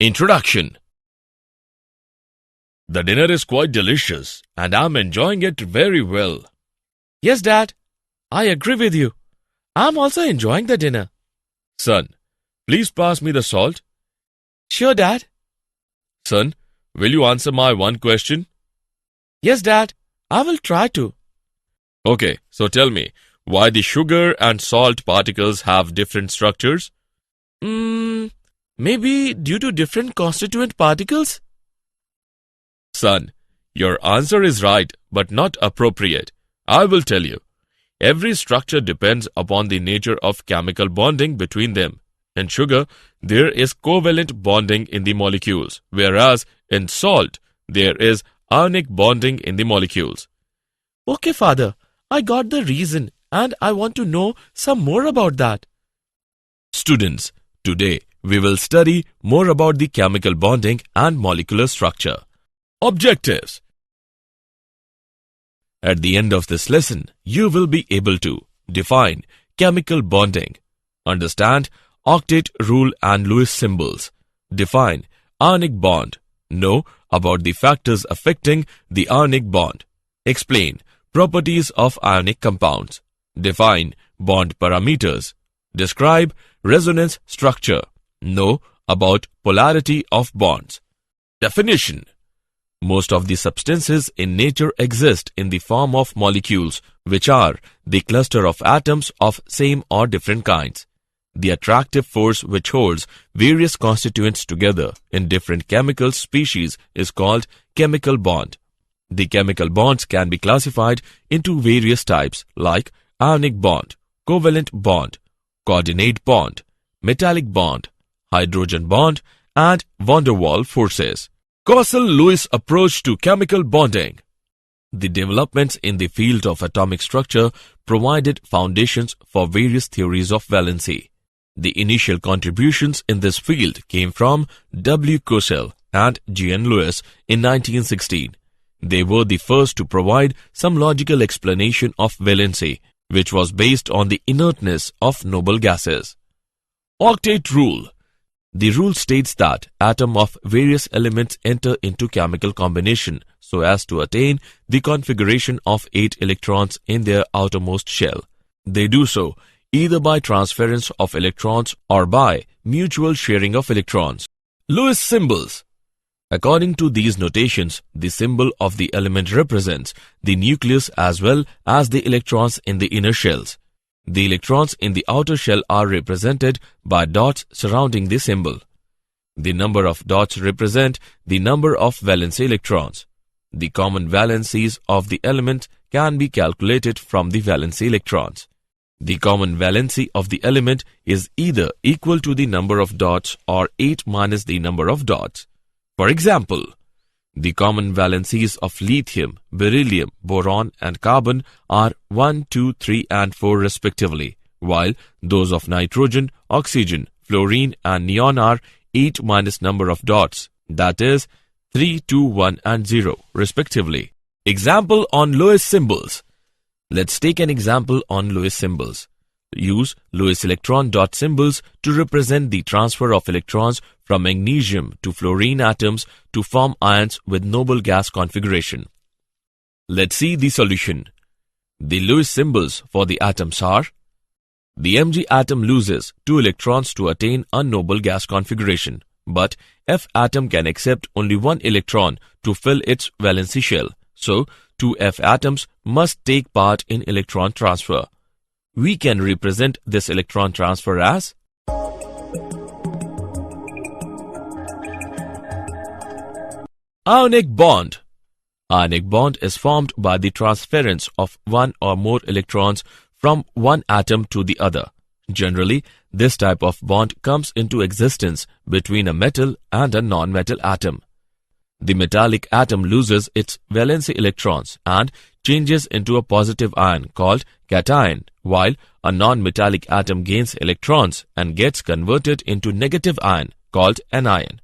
Introduction. The dinner is quite delicious and I'm enjoying it very well. Yes, Dad. I agree with you. I'm also enjoying the dinner. Son, please pass me the salt. Sure, Dad. Son, will you answer my one question? Yes, Dad. I will try to. Okay, so tell me, why the sugar and salt particles have different structures? Maybe due to different constituent particles? Son, your answer is right, but not appropriate. I will tell you. Every structure depends upon the nature of chemical bonding between them. In sugar, there is covalent bonding in the molecules, whereas in salt, there is ionic bonding in the molecules. Okay, Father. I got the reason and I want to know some more about that. Students, today we will study more about the chemical bonding and molecular structure. Objectives. At the end of this lesson, you will be able to define chemical bonding, understand octet rule and Lewis symbols, define ionic bond, know about the factors affecting the ionic bond, explain properties of ionic compounds, define bond parameters, describe resonance structure, know about polarity of bonds. Definition. Most of the substances in nature exist in the form of molecules, which are the cluster of atoms of same or different kinds. The attractive force which holds various constituents together in different chemical species is called chemical bond. The chemical bonds can be classified into various types like ionic bond, covalent bond, coordinate bond, metallic bond, hydrogen bond, and van der Waals forces. Coastal-Lewis approach to chemical bonding. The developments in the field of atomic structure provided foundations for various theories of valency. The initial contributions in this field came from W. Coastal and G. N. Lewis in 1916. They were the first to provide some logical explanation of valency, which was based on the inertness of noble gases. Octet rule. The rule states that atoms of various elements enter into chemical combination so as to attain the configuration of 8 electrons in their outermost shell. They do so either by transference of electrons or by mutual sharing of electrons. Lewis symbols. According to these notations, the symbol of the element represents the nucleus as well as the electrons in the inner shells. The electrons in the outer shell are represented by dots surrounding the symbol. The number of dots represent the number of valence electrons. The common valencies of the element can be calculated from the valence electrons. The common valency of the element is either equal to the number of dots or 8 minus the number of dots. For example, the common valencies of lithium, beryllium, boron and carbon are 1, 2, 3 and 4 respectively, while those of nitrogen, oxygen, fluorine and neon are 8 minus number of dots, that is 3, 2, 1 and 0 respectively. Example on Lewis symbols. Let's take an example on Lewis symbols. Use Lewis electron dot symbols to represent the transfer of electrons from magnesium to fluorine atoms to form ions with noble gas configuration. Let's see the solution. The Lewis symbols for the atoms are: the Mg atom loses 2 electrons to attain a noble gas configuration, but F atom can accept only 1 electron to fill its valency shell, so 2 F atoms must take part in electron transfer. We can represent this electron transfer as ionic bond. Ionic bond is formed by the transference of 1 or more electrons from one atom to the other. Generally, this type of bond comes into existence between a metal and a non-metal atom. The metallic atom loses its valency electrons and changes into a positive ion called cation, while a non-metallic atom gains electrons and gets converted into negative ion called anion.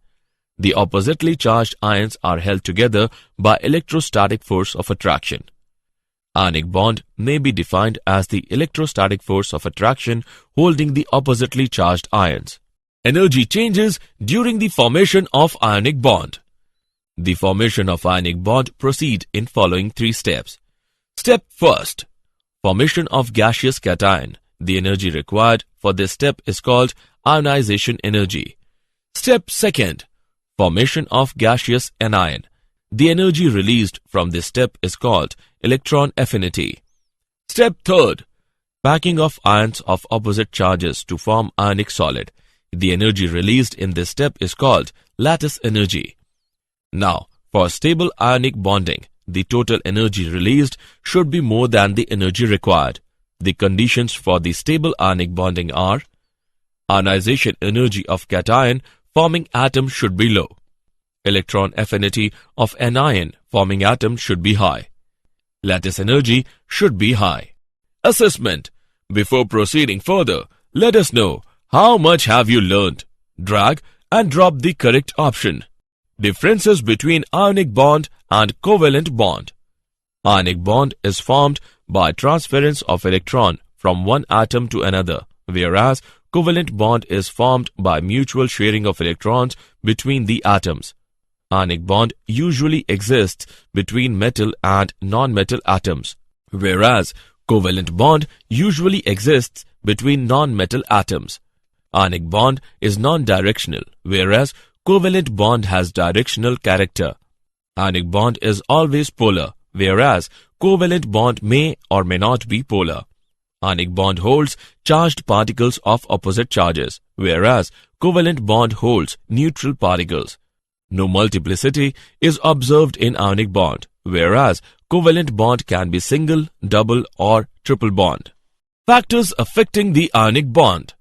The oppositely charged ions are held together by electrostatic force of attraction. Ionic bond may be defined as the electrostatic force of attraction holding the oppositely charged ions. Energy changes during the formation of ionic bond. The formation of ionic bond proceed in following 3 steps. Step first, formation of gaseous cation. The energy required for this step is called ionization energy. Step second, formation of gaseous anion. The energy released from this step is called electron affinity. Step third, packing of ions of opposite charges to form ionic solid. The energy released in this step is called lattice energy. Now, for stable ionic bonding, the total energy released should be more than the energy required. The conditions for the stable ionic bonding are: ionization energy of cation forming atom should be low. Electron affinity of anion forming atom should be high. Lattice energy should be high. Assessment. Before proceeding further, let us know how much have you learned. Drag and drop the correct option. Differences between ionic bond and covalent bond. Ionic bond is formed by transference of electron from one atom to another, whereas covalent bond is formed by mutual sharing of electrons between the atoms. Ionic bond usually exists between metal and non-metal atoms, whereas covalent bond usually exists between non-metal atoms. Ionic bond is non-directional, whereas covalent bond has directional character. Ionic bond is always polar, whereas covalent bond may or may not be polar. Ionic bond holds charged particles of opposite charges, whereas covalent bond holds neutral particles. No multiplicity is observed in ionic bond, whereas covalent bond can be single, double or triple bond. Factors affecting the ionic bond.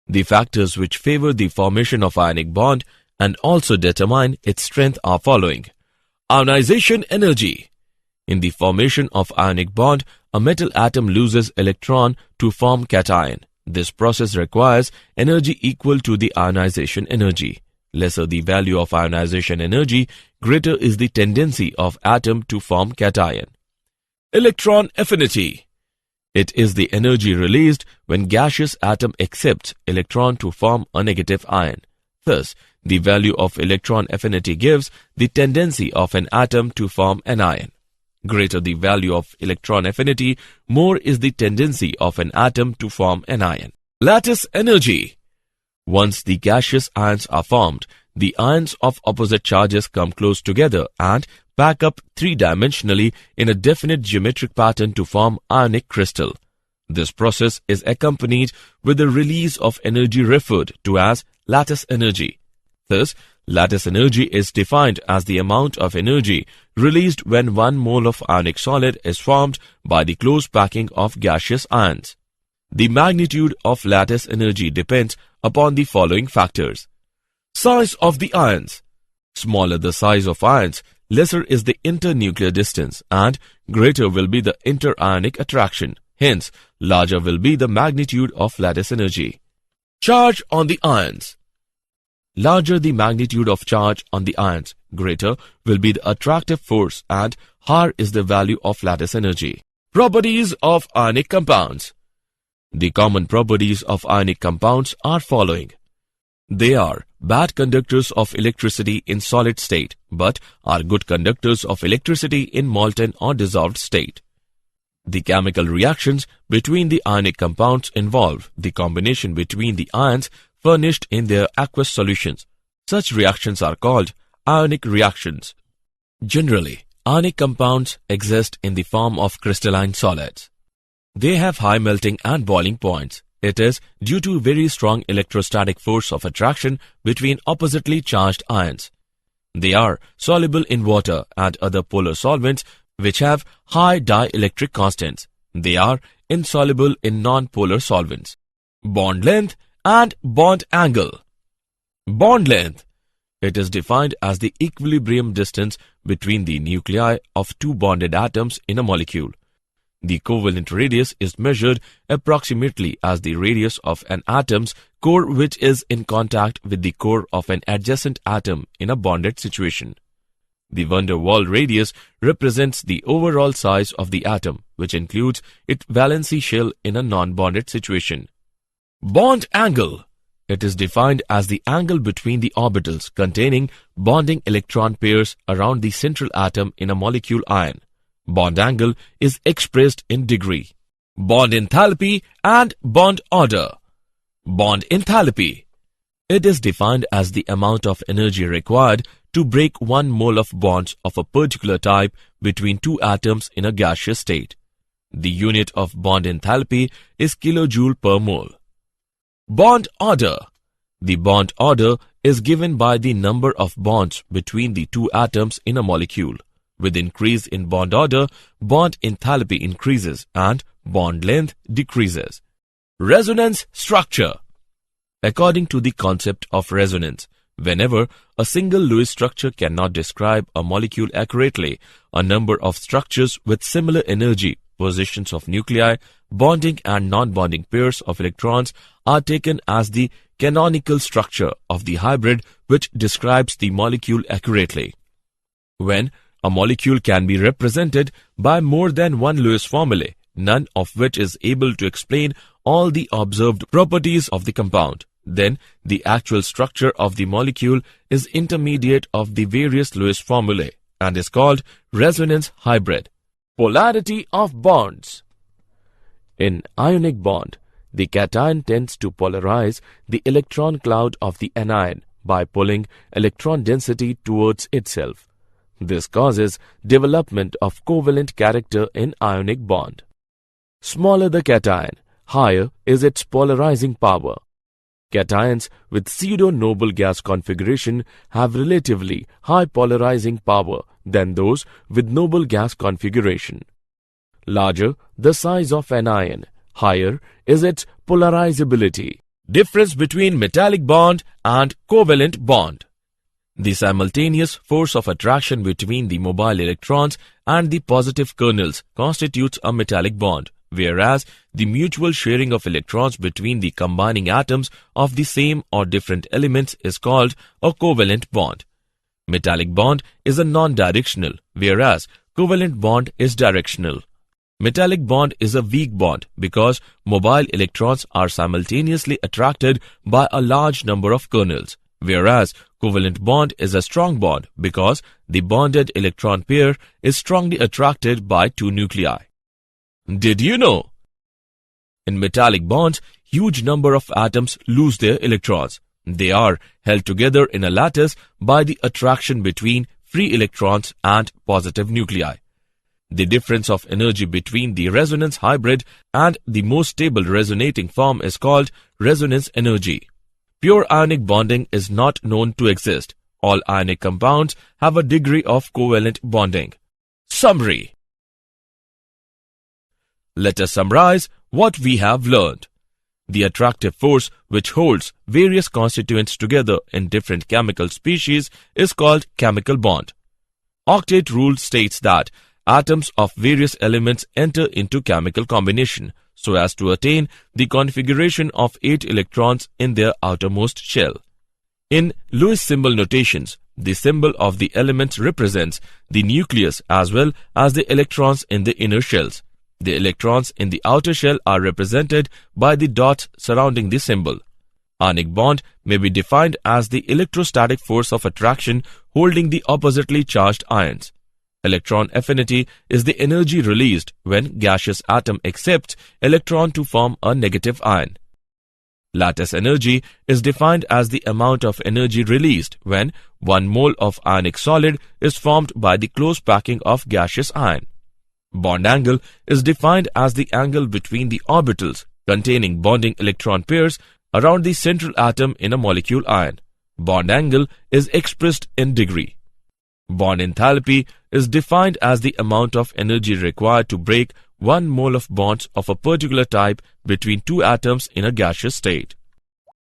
The factors which favor the formation of ionic bond and also determine its strength are following. Ionization energy. In the formation of ionic bond, a metal atom loses electron to form cation. This process requires energy equal to the ionization energy. Lesser the value of ionization energy, greater is the tendency of atom to form cation. Electron affinity. It is the energy released when gaseous atom accepts electron to form a negative ion. Thus, the value of electron affinity gives the tendency of an atom to form an ion. Greater the value of electron affinity, more is the tendency of an atom to form an ion. Lattice energy. Once the gaseous ions are formed, the ions of opposite charges come close together and pack up three-dimensionally in a definite geometric pattern to form ionic crystal. This process is accompanied with the release of energy referred to as lattice energy. Thus, lattice energy is defined as the amount of energy released when 1 mole of ionic solid is formed by the close packing of gaseous ions. The magnitude of lattice energy depends upon the following factors. Size of the ions. Smaller the size of ions, lesser is the internuclear distance and greater will be the interionic attraction. Hence, larger will be the magnitude of lattice energy. Charge on the ions. Larger the magnitude of charge on the ions, greater will be the attractive force and higher is the value of lattice energy. Properties of ionic compounds. The common properties of ionic compounds are following. They are bad conductors of electricity in solid state, but are good conductors of electricity in molten or dissolved state. The chemical reactions between the ionic compounds involve the combination between the ions furnished in their aqueous solutions. Such reactions are called ionic reactions. Generally, ionic compounds exist in the form of crystalline solids. They have high melting and boiling points. It is due to very strong electrostatic force of attraction between oppositely charged ions. They are soluble in water and other polar solvents which have high dielectric constants. They are insoluble in non-polar solvents. Bond length and bond angle. Bond length. It is defined as the equilibrium distance between the nuclei of two bonded atoms in a molecule. The covalent radius is measured approximately as the radius of an atom's core which is in contact with the core of an adjacent atom in a bonded situation. The van der Waals radius represents the overall size of the atom, which includes its valency shell in a non-bonded situation. Bond angle. It is defined as the angle between the orbitals containing bonding electron pairs around the central atom in a molecule ion. Bond angle is expressed in degree. Bond enthalpy and bond order. Bond enthalpy. It is defined as the amount of energy required to break 1 mole of bonds of a particular type between two atoms in a gaseous state. The unit of bond enthalpy is kilojoule per mole. Bond order. The bond order is given by the number of bonds between the two atoms in a molecule. With increase in bond order, bond enthalpy increases and bond length decreases. Resonance structure. According to the concept of resonance, whenever a single Lewis structure cannot describe a molecule accurately, a number of structures with similar energy, positions of nuclei, bonding and non-bonding pairs of electrons are taken as the canonical structure of the hybrid which describes the molecule accurately. When a molecule can be represented by more than one Lewis formulae, none of which is able to explain all the observed properties of the compound, then the actual structure of the molecule is intermediate of the various Lewis formulae and is called resonance hybrid. Polarity of bonds. In ionic bond, the cation tends to polarize the electron cloud of the anion by pulling electron density towards itself. This causes development of covalent character in ionic bond. Smaller the cation, higher is its polarizing power. Cations with pseudo-noble gas configuration have relatively high polarizing power than those with noble gas configuration. Larger the size of an ion, higher is its polarizability. Difference between metallic bond and covalent bond. The simultaneous force of attraction between the mobile electrons and the positive kernels constitutes a metallic bond, whereas the mutual sharing of electrons between the combining atoms of the same or different elements is called a covalent bond. Metallic bond is a non-directional, whereas covalent bond is directional. Metallic bond is a weak bond because mobile electrons are simultaneously attracted by a large number of kernels, whereas covalent bond is a strong bond because the bonded electron pair is strongly attracted by two nuclei. Did you know? In metallic bonds, huge number of atoms lose their electrons. They are held together in a lattice by the attraction between free electrons and positive nuclei. The difference of energy between the resonance hybrid and the most stable resonating form is called resonance energy. Pure ionic bonding is not known to exist. All ionic compounds have a degree of covalent bonding. Summary. Let us summarize what we have learned. The attractive force which holds various constituents together in different chemical species is called chemical bond. Octet rule states that atoms of various elements enter into chemical combination so as to attain the configuration of 8 electrons in their outermost shell. In Lewis symbol notations, the symbol of the elements represents the nucleus as well as the electrons in the inner shells. The electrons in the outer shell are represented by the dots surrounding the symbol. Ionic bond may be defined as the electrostatic force of attraction holding the oppositely charged ions. Electron affinity is the energy released when gaseous atom accepts electron to form a negative ion. Lattice energy is defined as the amount of energy released when 1 mole of ionic solid is formed by the close packing of gaseous ion. Bond angle is defined as the angle between the orbitals containing bonding electron pairs around the central atom in a molecule ion. Bond angle is expressed in degree. Bond enthalpy is defined as the amount of energy required to break 1 mole of bonds of a particular type between two atoms in a gaseous state.